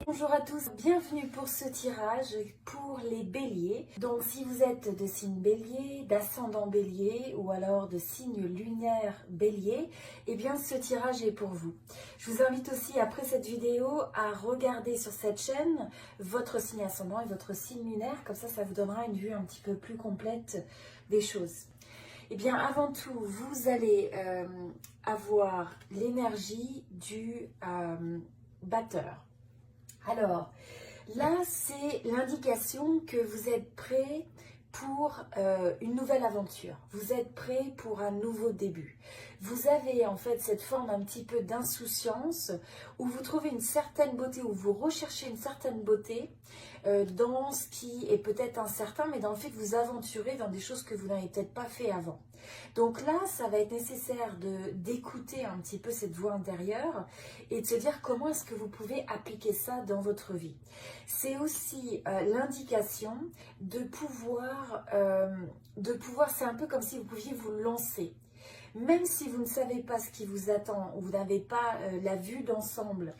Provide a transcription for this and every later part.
Bonjour à tous, bienvenue pour ce tirage pour les béliers. Donc si vous êtes de signe bélier, d'ascendant bélier ou alors de signe lunaire bélier, eh bien ce tirage est pour vous. Je vous invite aussi après cette vidéo à regarder sur cette chaîne votre signe ascendant et votre signe lunaire, comme ça vous donnera une vue un petit peu plus complète des choses. Eh bien avant tout, vous allez avoir l'énergie du batteur. Alors, là, c'est l'indication que vous êtes prêt pour une nouvelle aventure. Vous êtes prêt pour un nouveau début. Vous avez en fait cette forme un petit peu d'insouciance où vous trouvez une certaine beauté, où vous recherchez une certaine beauté dans ce qui est peut-être incertain, mais dans le fait que vous aventurez dans des choses que vous n'avez peut-être pas fait avant. Donc là, ça va être nécessaire d'écouter un petit peu cette voix intérieure et de se dire comment est-ce que vous pouvez appliquer ça dans votre vie. C'est aussi l'indication de pouvoir, c'est un peu comme si vous pouviez vous lancer. Même si vous ne savez pas ce qui vous attend, ou vous n'avez pas la vue d'ensemble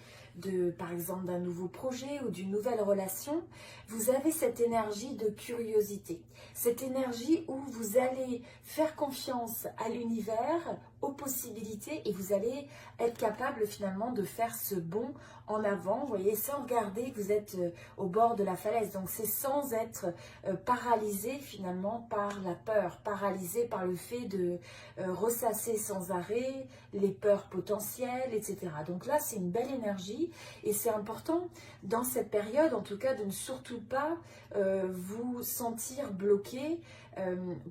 par exemple, d'un nouveau projet ou d'une nouvelle relation, vous avez cette énergie de curiosité. Cette énergie où vous allez faire confiance à l'univers, aux possibilités, et vous allez être capable finalement de faire ce bond en avant, vous voyez, sans regarder que vous êtes au bord de la falaise. Donc c'est sans être paralysé finalement par la peur, paralysé par le fait de ressasser sans arrêt les peurs potentielles, etc. Donc là, c'est une belle énergie et c'est important dans cette période, en tout cas, de ne surtout pas vous sentir bloqué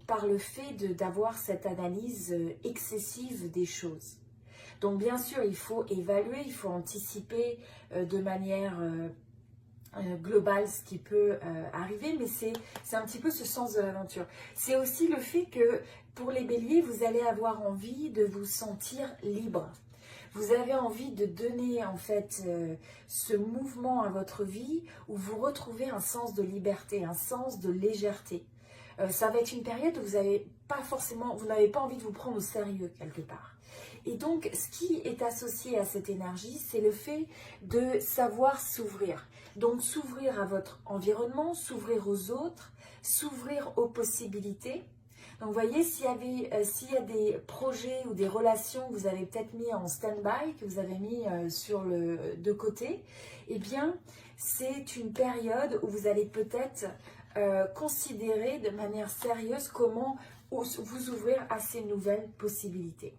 par le fait d'avoir cette analyse excessive des choses. Donc bien sûr, il faut évaluer, il faut anticiper de manière globale ce qui peut arriver, mais c'est un petit peu ce sens de l'aventure. C'est aussi le fait que pour les béliers, vous allez avoir envie de vous sentir libre. Vous avez envie de donner en fait ce mouvement à votre vie où vous retrouvez un sens de liberté, un sens de légèreté. Ça va être une période où vous n'avez pas envie de vous prendre au sérieux quelque part. Et donc, ce qui est associé à cette énergie, c'est le fait de savoir s'ouvrir. Donc, s'ouvrir à votre environnement, s'ouvrir aux autres, s'ouvrir aux possibilités. Donc, vous voyez, s'il y a des projets ou des relations que vous avez peut-être mis en stand-by, que vous avez mis de côté, eh bien, c'est une période où vous allez peut-être considérer de manière sérieuse comment vous ouvrir à ces nouvelles possibilités.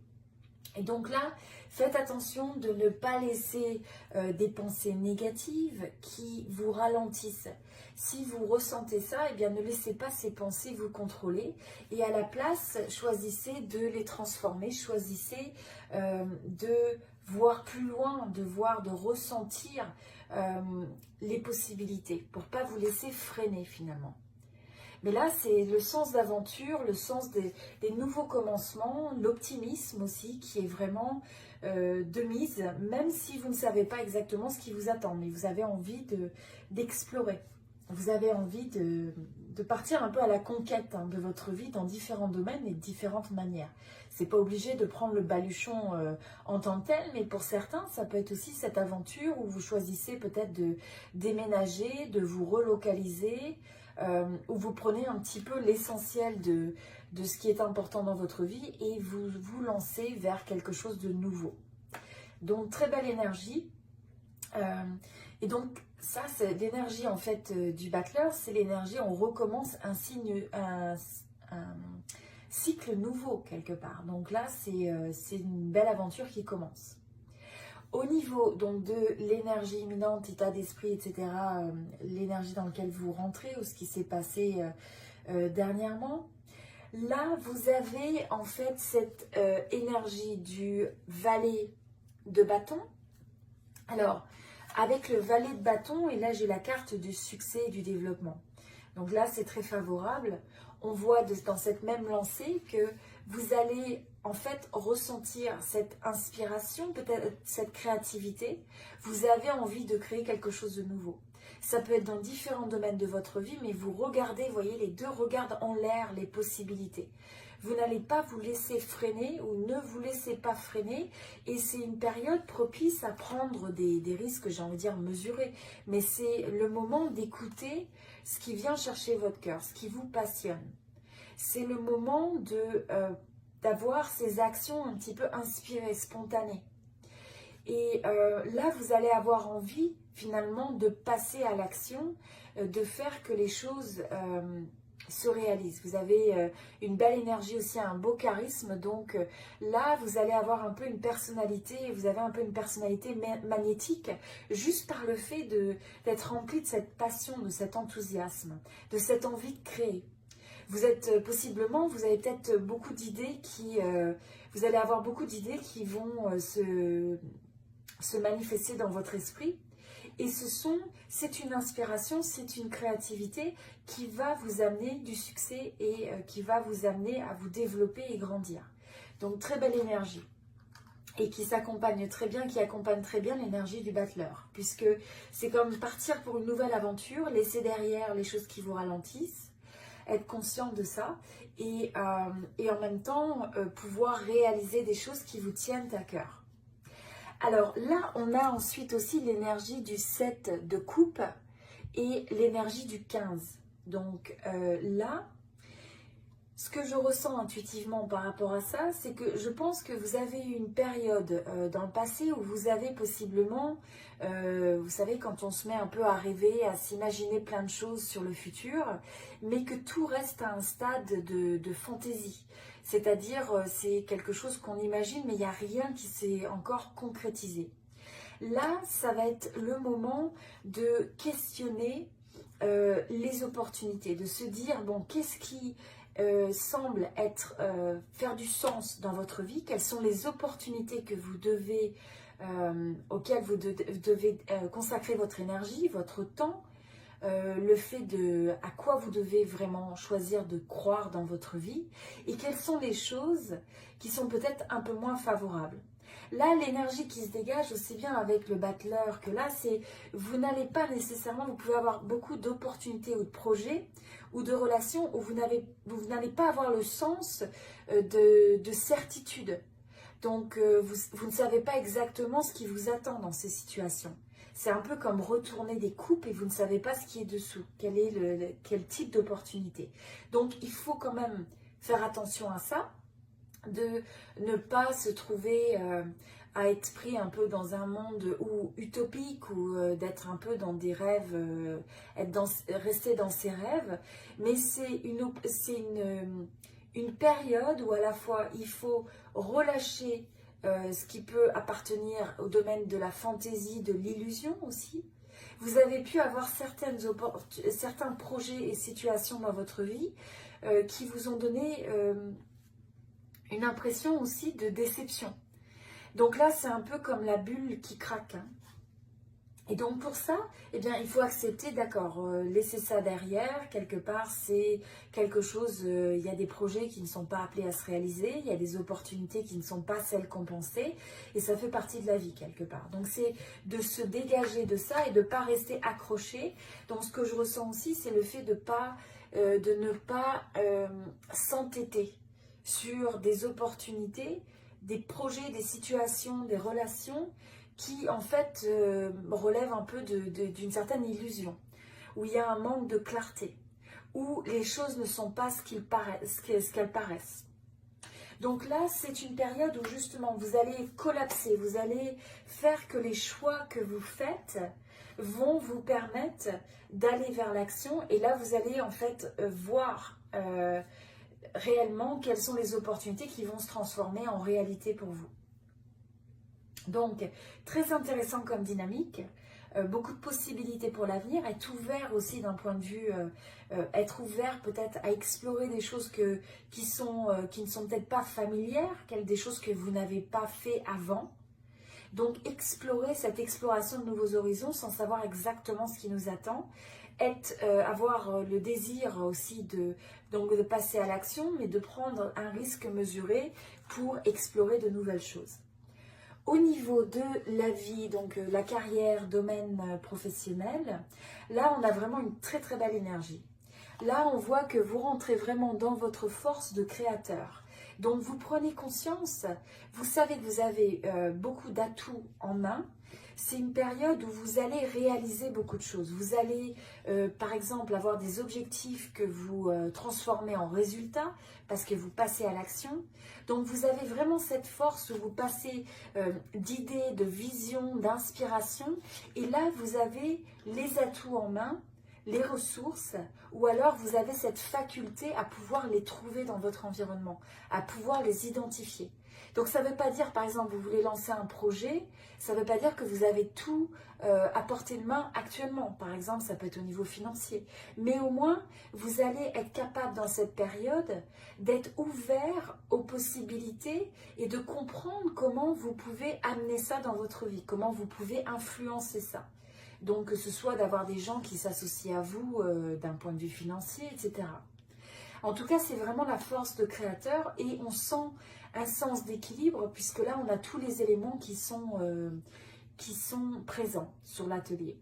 Et donc là, faites attention de ne pas laisser des pensées négatives qui vous ralentissent. Si vous ressentez ça, eh bien ne laissez pas ces pensées vous contrôler et à la place, choisissez de les transformer, choisissez de voir plus loin, de ressentir les possibilités pour ne pas vous laisser freiner finalement. Mais là, c'est le sens d'aventure, le sens des nouveaux commencements, l'optimisme aussi qui est vraiment de mise, même si vous ne savez pas exactement ce qui vous attend, mais vous avez envie d'explorer. Vous avez envie de partir un peu à la conquête de votre vie dans différents domaines et de différentes manières. C'est pas obligé de prendre le baluchon en tant que tel, mais pour certains, ça peut être aussi cette aventure où vous choisissez peut-être de déménager, de vous relocaliser, où vous prenez un petit peu l'essentiel de ce qui est important dans votre vie et vous vous lancez vers quelque chose de nouveau. Donc, très belle énergie. Et donc, ça, c'est l'énergie en fait du battleur, c'est l'énergie, on recommence un cycle nouveau quelque part. Donc là, c'est une belle aventure qui commence. Au niveau donc de l'énergie imminente, état d'esprit, etc., l'énergie dans laquelle vous rentrez ou ce qui s'est passé dernièrement, là, vous avez en fait cette énergie du valet de bâton. Alors, avec le valet de bâton, et là j'ai la carte du succès et du développement. Donc là, c'est très favorable. On voit dans cette même lancée que vous allez en fait ressentir cette inspiration, peut-être cette créativité. Vous avez envie de créer quelque chose de nouveau. Ça peut être dans différents domaines de votre vie, mais vous regardez, vous voyez, les deux regardent en l'air les possibilités. vous n'allez pas vous laisser freiner ou ne vous laissez pas freiner. Et c'est une période propice à prendre des risques, j'ai envie de dire mesurés. Mais c'est le moment d'écouter ce qui vient chercher votre cœur, ce qui vous passionne. C'est le moment d'avoir ces actions un petit peu inspirées, spontanées. Et là, vous allez avoir envie finalement de passer à l'action, de faire que les choses se réalisent. Vous avez une belle énergie aussi, un beau charisme. Donc là, vous allez avoir un peu une personnalité, vous avez un peu une personnalité magnétique, juste par le fait d'être rempli de cette passion, de cet enthousiasme, de cette envie de créer. Vous êtes possiblement, vous avez peut-être beaucoup d'idées vous allez avoir beaucoup d'idées qui vont se manifester dans votre esprit. Et c'est une inspiration, c'est une créativité qui va vous amener du succès et qui va vous amener à vous développer et grandir. Donc très belle énergie. Et qui s'accompagne très bien, qui accompagne très bien l'énergie du battleur. Puisque c'est comme partir pour une nouvelle aventure, laisser derrière les choses qui vous ralentissent, être conscient de ça et en même temps pouvoir réaliser des choses qui vous tiennent à cœur. Alors là, on a ensuite aussi l'énergie du 7 de coupe et l'énergie du 15. Donc là, ce que je ressens intuitivement par rapport à ça, c'est que je pense que vous avez eu une période dans le passé où vous avez possiblement, vous savez, quand on se met un peu à rêver, à s'imaginer plein de choses sur le futur, mais que tout reste à un stade de fantaisie. C'est-à-dire, c'est quelque chose qu'on imagine, mais il n'y a rien qui s'est encore concrétisé. Là, ça va être le moment de questionner les opportunités, de se dire, bon, qu'est-ce qui semble faire du sens dans votre vie, quelles sont les opportunités que vous devez, auxquelles vous devez consacrer votre énergie, votre temps, le fait à quoi vous devez vraiment choisir de croire dans votre vie et quelles sont les choses qui sont peut-être un peu moins favorables. Là, l'énergie qui se dégage aussi bien avec le battleur que là, c'est vous n'allez pas nécessairement, vous pouvez avoir beaucoup d'opportunités ou de projets ou de relations où vous n'allez pas avoir le sens de certitude. Donc, vous ne savez pas exactement ce qui vous attend dans ces situations. C'est un peu comme retourner des coupes et vous ne savez pas ce qui est dessous, quel type d'opportunité. Donc, il faut quand même faire attention à ça, de ne pas se trouver à être pris un peu dans un monde utopique ou d'être un peu dans des rêves, rester dans ses rêves. Mais c'est une période où à la fois il faut relâcher ce qui peut appartenir au domaine de la fantaisie, de l'illusion aussi. Vous avez pu avoir certains projets et situations dans votre vie qui vous ont donné une impression aussi de déception. Donc là, c'est un peu comme la bulle qui craque. Hein. Et donc pour ça, eh bien, il faut accepter, d'accord, laisser ça derrière, quelque part, c'est quelque chose, il y a des projets qui ne sont pas appelés à se réaliser, il y a des opportunités qui ne sont pas celles qu'on pensait, et ça fait partie de la vie, quelque part. Donc c'est de se dégager de ça et de ne pas rester accroché. Donc ce que je ressens aussi, c'est le fait de ne pas s'entêter sur des opportunités, des projets, des situations, des relations qui en fait relèvent un peu d'une certaine illusion, où il y a un manque de clarté, où les choses ne sont pas ce qu'elles paraissent. Donc là, c'est une période où justement vous allez collapser, vous allez faire que les choix que vous faites vont vous permettre d'aller vers l'action, et là vous allez en fait voir réellement quelles sont les opportunités qui vont se transformer en réalité pour vous. Donc, très intéressant comme dynamique, beaucoup de possibilités pour l'avenir, être ouvert aussi d'un point de vue, être ouvert peut-être à explorer des choses qui ne sont peut-être pas familières, des choses que vous n'avez pas fait avant. Donc, explorer cette exploration de nouveaux horizons sans savoir exactement ce qui nous attend. Avoir le désir aussi de passer à l'action, mais de prendre un risque mesuré pour explorer de nouvelles choses. Au niveau de la vie, donc la carrière, domaine professionnel, là on a vraiment une très très belle énergie. Là on voit que vous rentrez vraiment dans votre force de créateur. Donc vous prenez conscience, vous savez que vous avez beaucoup d'atouts en main. C'est une période où vous allez réaliser beaucoup de choses. Vous allez, par exemple, avoir des objectifs que vous transformez en résultats parce que vous passez à l'action. Donc, vous avez vraiment cette force où vous passez d'idées, de visions, d'inspiration. Et là, vous avez les atouts en main, les ressources, ou alors vous avez cette faculté à pouvoir les trouver dans votre environnement, à pouvoir les identifier. Donc ça ne veut pas dire, par exemple, vous voulez lancer un projet, ça ne veut pas dire que vous avez tout à portée de main actuellement. Par exemple, ça peut être au niveau financier. Mais au moins, vous allez être capable dans cette période d'être ouvert aux possibilités et de comprendre comment vous pouvez amener ça dans votre vie, comment vous pouvez influencer ça. Donc que ce soit d'avoir des gens qui s'associent à vous d'un point de vue financier, etc. En tout cas, c'est vraiment la force de créateur et on sent un sens d'équilibre puisque là, on a tous les éléments qui sont présents sur l'atelier.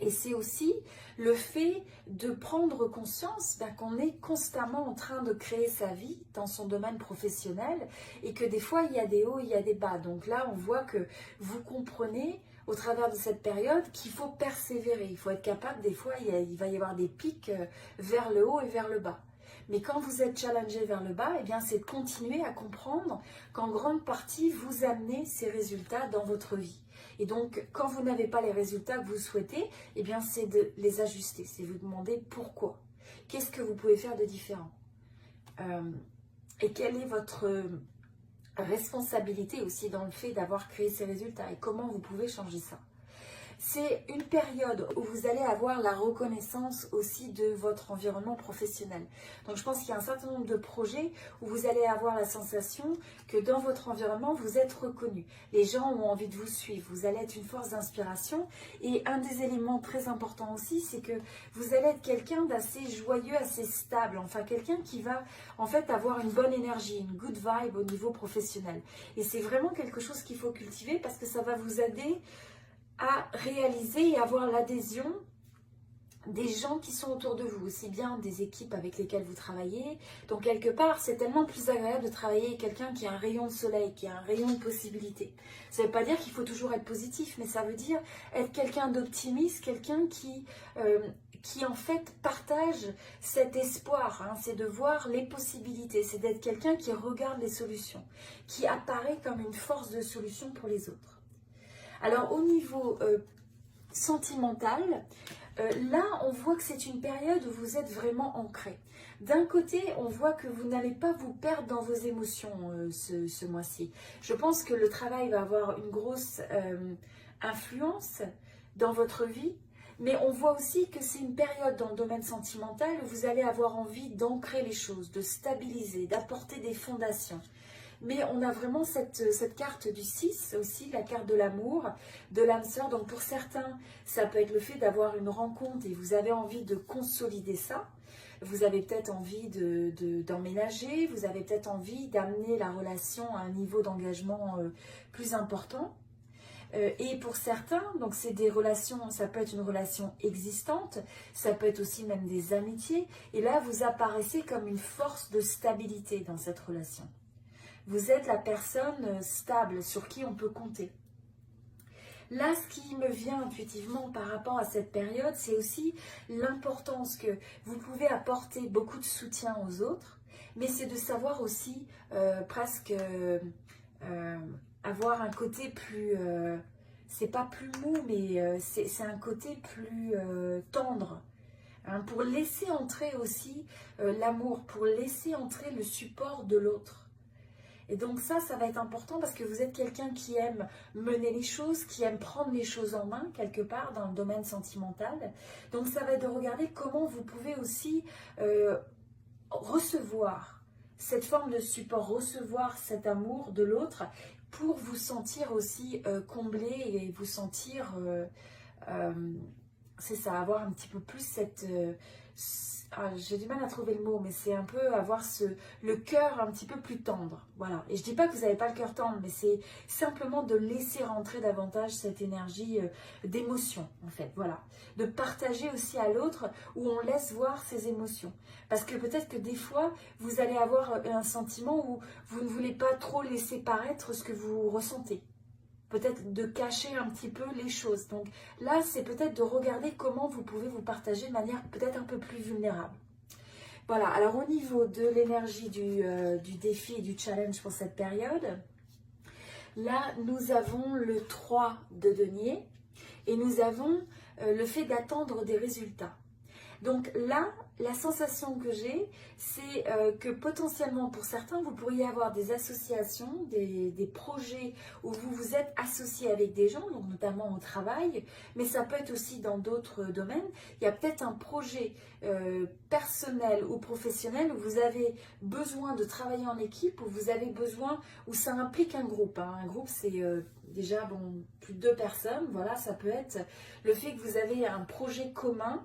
Et c'est aussi le fait de prendre conscience qu'on est constamment en train de créer sa vie dans son domaine professionnel et que des fois, il y a des hauts, il y a des bas. Donc là, on voit que vous comprenez au travers de cette période qu'il faut persévérer. Il faut être capable, des fois, il va y avoir des pics vers le haut et vers le bas. Mais quand vous êtes challengé vers le bas, eh bien, c'est de continuer à comprendre qu'en grande partie, vous amenez ces résultats dans votre vie. Et donc, quand vous n'avez pas les résultats que vous souhaitez, eh bien, c'est de les ajuster. C'est vous demander pourquoi. Qu'est-ce que vous pouvez faire de différent et quelle est votre responsabilité aussi dans le fait d'avoir créé ces résultats et comment vous pouvez changer ça. C'est une période où vous allez avoir la reconnaissance aussi de votre environnement professionnel. Donc je pense qu'il y a un certain nombre de projets où vous allez avoir la sensation que dans votre environnement, vous êtes reconnu. Les gens ont envie de vous suivre, vous allez être une force d'inspiration. Et un des éléments très importants aussi, c'est que vous allez être quelqu'un d'assez joyeux, assez stable. Enfin, quelqu'un qui va en fait avoir une bonne énergie, une good vibe au niveau professionnel. Et c'est vraiment quelque chose qu'il faut cultiver parce que ça va vous aider à réaliser et avoir l'adhésion des gens qui sont autour de vous, aussi bien des équipes avec lesquelles vous travaillez. Donc quelque part, c'est tellement plus agréable de travailler avec quelqu'un qui a un rayon de soleil, qui a un rayon de possibilités. Ça ne veut pas dire qu'il faut toujours être positif, mais ça veut dire être quelqu'un d'optimiste, quelqu'un qui en fait partage cet espoir, hein, c'est de voir les possibilités, c'est d'être quelqu'un qui regarde les solutions, qui apparaît comme une force de solution pour les autres. Alors au niveau sentimental, là on voit que c'est une période où vous êtes vraiment ancré. D'un côté, on voit que vous n'allez pas vous perdre dans vos émotions ce mois-ci. Je pense que le travail va avoir une grosse influence dans votre vie, mais on voit aussi que c'est une période dans le domaine sentimental où vous allez avoir envie d'ancrer les choses, de stabiliser, d'apporter des fondations. Mais on a vraiment cette carte du 6 aussi, la carte de l'amour, de l'âme sœur. Donc pour certains, ça peut être le fait d'avoir une rencontre et vous avez envie de consolider ça. Vous avez peut-être envie d'emménager, vous avez peut-être envie d'amener la relation à un niveau d'engagement plus important. Et pour certains, donc c'est des relations, ça peut être une relation existante, ça peut être aussi même des amitiés. Et là, vous apparaissez comme une force de stabilité dans cette relation. Vous êtes la personne stable sur qui on peut compter. Là, ce qui me vient intuitivement par rapport à cette période, c'est aussi l'importance que vous pouvez apporter beaucoup de soutien aux autres, mais c'est de savoir aussi presque avoir un côté plus, c'est pas plus mou, mais c'est un côté plus tendre. Hein, pour laisser entrer aussi l'amour, pour laisser entrer le support de l'autre. Et donc ça va être important parce que vous êtes quelqu'un qui aime mener les choses, qui aime prendre les choses en main quelque part dans le domaine sentimental. Donc ça va être de regarder comment vous pouvez aussi recevoir cette forme de support, recevoir cet amour de l'autre pour vous sentir aussi comblé et vous sentir c'est ça, avoir un petit peu plus cette... j'ai du mal à trouver le mot, mais c'est un peu avoir le cœur un petit peu plus tendre. Voilà. Et je dis pas que vous n'avez pas le cœur tendre, mais c'est simplement de laisser rentrer davantage cette énergie d'émotion, en fait. Voilà. De partager aussi à l'autre où on laisse voir ses émotions. Parce que peut-être que des fois, vous allez avoir un sentiment où vous ne voulez pas trop laisser paraître ce que vous ressentez. Peut-être de cacher un petit peu les choses. Donc là, c'est peut-être de regarder comment vous pouvez vous partager de manière peut-être un peu plus vulnérable. Voilà, alors au niveau de l'énergie du défi et du challenge pour cette période, là, nous avons le 3 de denier et nous avons le fait d'attendre des résultats. Donc là, la sensation que j'ai, c'est que potentiellement pour certains, vous pourriez avoir des associations, des projets où vous vous êtes associé avec des gens, donc notamment au travail, mais ça peut être aussi dans d'autres domaines. Il y a peut-être un projet personnel ou professionnel où vous avez besoin de travailler en équipe, où vous avez besoin, où ça implique un groupe. Hein. Un groupe, c'est déjà plus de 2 personnes. Voilà, ça peut être le fait que vous avez un projet commun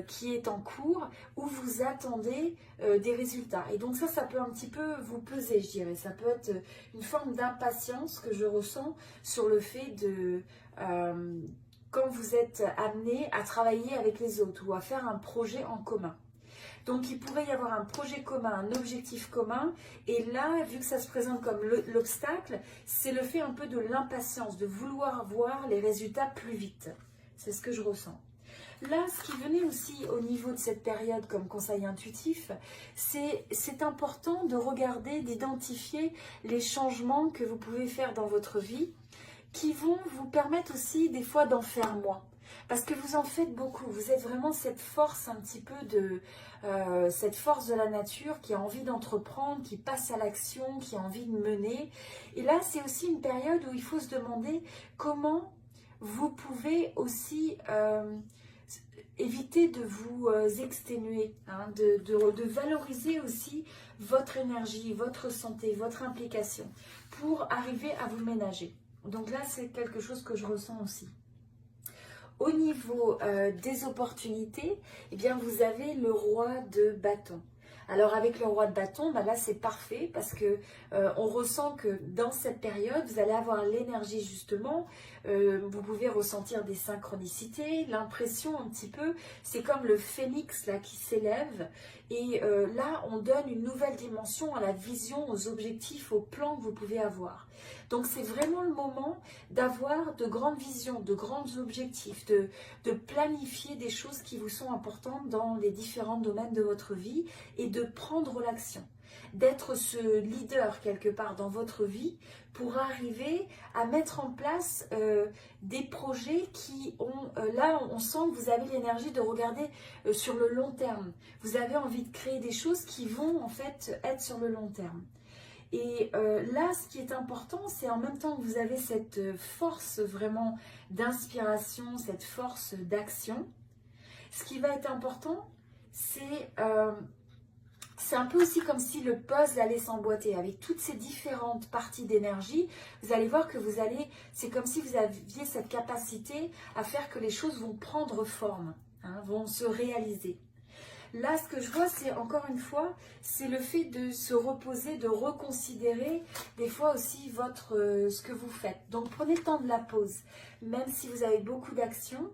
qui est en cours, où vous attendez des résultats. Et donc ça peut un petit peu vous peser, je dirais. Ça peut être une forme d'impatience que je ressens sur le fait de... quand vous êtes amené à travailler avec les autres ou à faire un projet en commun. Donc il pourrait y avoir un projet commun, un objectif commun, et là, vu que ça se présente comme l'obstacle, c'est le fait un peu de l'impatience, de vouloir voir les résultats plus vite. C'est ce que je ressens. Là, ce qui venait aussi au niveau de cette période comme conseil intuitif, c'est important de regarder, d'identifier les changements que vous pouvez faire dans votre vie qui vont vous permettre aussi des fois d'en faire moins. Parce que vous en faites beaucoup, vous êtes vraiment cette force un petit peu cette force de la nature qui a envie d'entreprendre, qui passe à l'action, qui a envie de mener. Et là, c'est aussi une période où il faut se demander comment vous pouvez aussi... évitez de vous exténuer, hein, de valoriser aussi votre énergie, votre santé, votre implication pour arriver à vous ménager. Donc là, c'est quelque chose que je ressens aussi. Au niveau des opportunités, eh bien, vous avez le roi de bâton. Alors avec le roi de bâton, bah là c'est parfait parce que on ressent que dans cette période, vous allez avoir l'énergie justement, vous pouvez ressentir des synchronicités, l'impression un petit peu, c'est comme le phénix là qui s'élève et là on donne une nouvelle dimension à la vision, aux objectifs, aux plans que vous pouvez avoir. Donc c'est vraiment le moment d'avoir de grandes visions, de grands objectifs, de planifier des choses qui vous sont importantes dans les différents domaines de votre vie et de prendre l'action, d'être ce leader quelque part dans votre vie pour arriver à mettre en place des projets qui ont, là on sent que vous avez l'énergie de regarder sur le long terme. Vous avez envie de créer des choses qui vont en fait être sur le long terme. Et là, ce qui est important, c'est en même temps que vous avez cette force vraiment d'inspiration, cette force d'action, ce qui va être important, c'est un peu aussi comme si le puzzle allait s'emboîter avec toutes ces différentes parties d'énergie. Vous allez voir que c'est comme si vous aviez cette capacité à faire que les choses vont prendre forme, hein, vont se réaliser. Là, ce que je vois, c'est encore une fois, c'est le fait de se reposer, de reconsidérer des fois aussi ce que vous faites. Donc, prenez le temps de la pause. Même si vous avez beaucoup d'actions,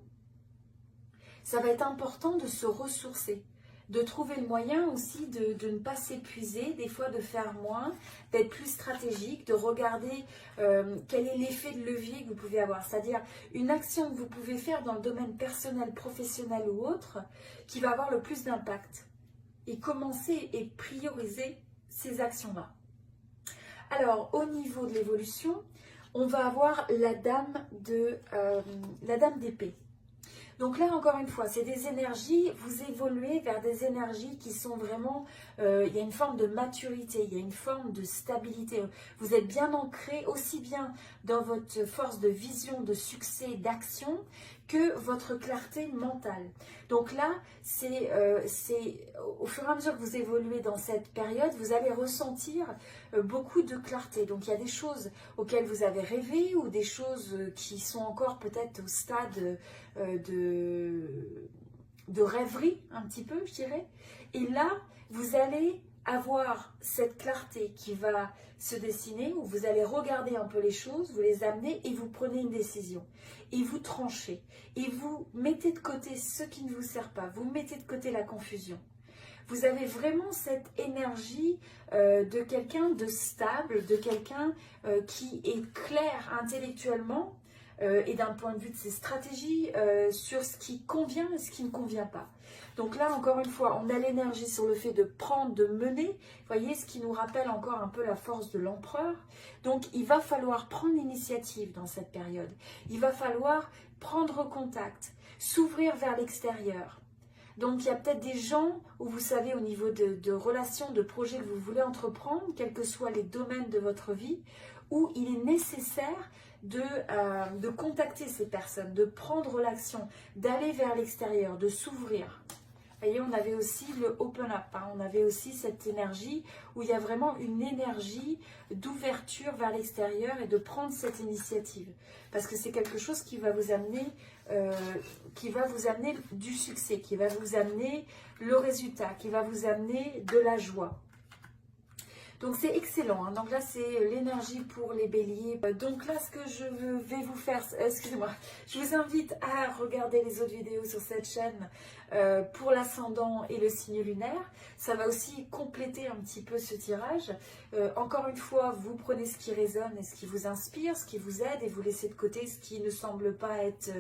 ça va être important de se ressourcer, de trouver le moyen aussi de ne pas s'épuiser, des fois de faire moins, d'être plus stratégique, de regarder quel est l'effet de levier que vous pouvez avoir. C'est-à-dire une action que vous pouvez faire dans le domaine personnel, professionnel ou autre, qui va avoir le plus d'impact. Et commencer et prioriser ces actions-là. Alors, au niveau de l'évolution, on va avoir la dame d'épée. Donc là, encore une fois, c'est des énergies, vous évoluez vers des énergies qui sont vraiment, il y a une forme de maturité, il y a une forme de stabilité. Vous êtes bien ancré aussi bien dans votre force de vision, de succès, d'action, que votre clarté mentale. Donc là, c'est au fur et à mesure que vous évoluez dans cette période, vous allez ressentir beaucoup de clarté. Donc il y a des choses auxquelles vous avez rêvé ou des choses qui sont encore peut-être au stade de rêverie, un petit peu, je dirais. Et là, vous allez avoir cette clarté qui va se dessiner, où vous allez regarder un peu les choses, vous les amenez et vous prenez une décision. Et vous tranchez. Et vous mettez de côté ce qui ne vous sert pas. Vous mettez de côté la confusion. Vous avez vraiment cette énergie de quelqu'un de stable, de quelqu'un qui est clair intellectuellement et d'un point de vue de ses stratégies sur ce qui convient et ce qui ne convient pas. Donc là, encore une fois, on a l'énergie sur le fait de prendre, de mener. Vous voyez, ce qui nous rappelle encore un peu la force de l'empereur. Donc, il va falloir prendre l'initiative dans cette période. Il va falloir prendre contact, s'ouvrir vers l'extérieur. Donc, il y a peut-être des gens où vous savez, au niveau de relations, de projets que vous voulez entreprendre, quels que soient les domaines de votre vie, où il est nécessaire de contacter ces personnes, de prendre l'action, d'aller vers l'extérieur, de s'ouvrir. Vous voyez, on avait aussi le open up, hein, on avait aussi cette énergie où il y a vraiment une énergie d'ouverture vers l'extérieur et de prendre cette initiative. Parce que c'est quelque chose qui va vous amener du succès, qui va vous amener le résultat, qui va vous amener de la joie. Donc c'est excellent, hein. Donc là c'est l'énergie pour les béliers. Donc là ce que je vais vous faire, excusez-moi, je vous invite à regarder les autres vidéos sur cette chaîne pour l'ascendant et le signe lunaire. Ça va aussi compléter un petit peu ce tirage. Encore une fois, vous prenez ce qui résonne et ce qui vous inspire, ce qui vous aide et vous laissez de côté ce qui ne semble pas être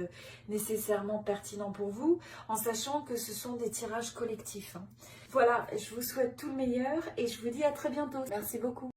nécessairement pertinent pour vous, en sachant que ce sont des tirages collectifs, hein. Voilà, je vous souhaite tout le meilleur et je vous dis à très bientôt. Merci beaucoup.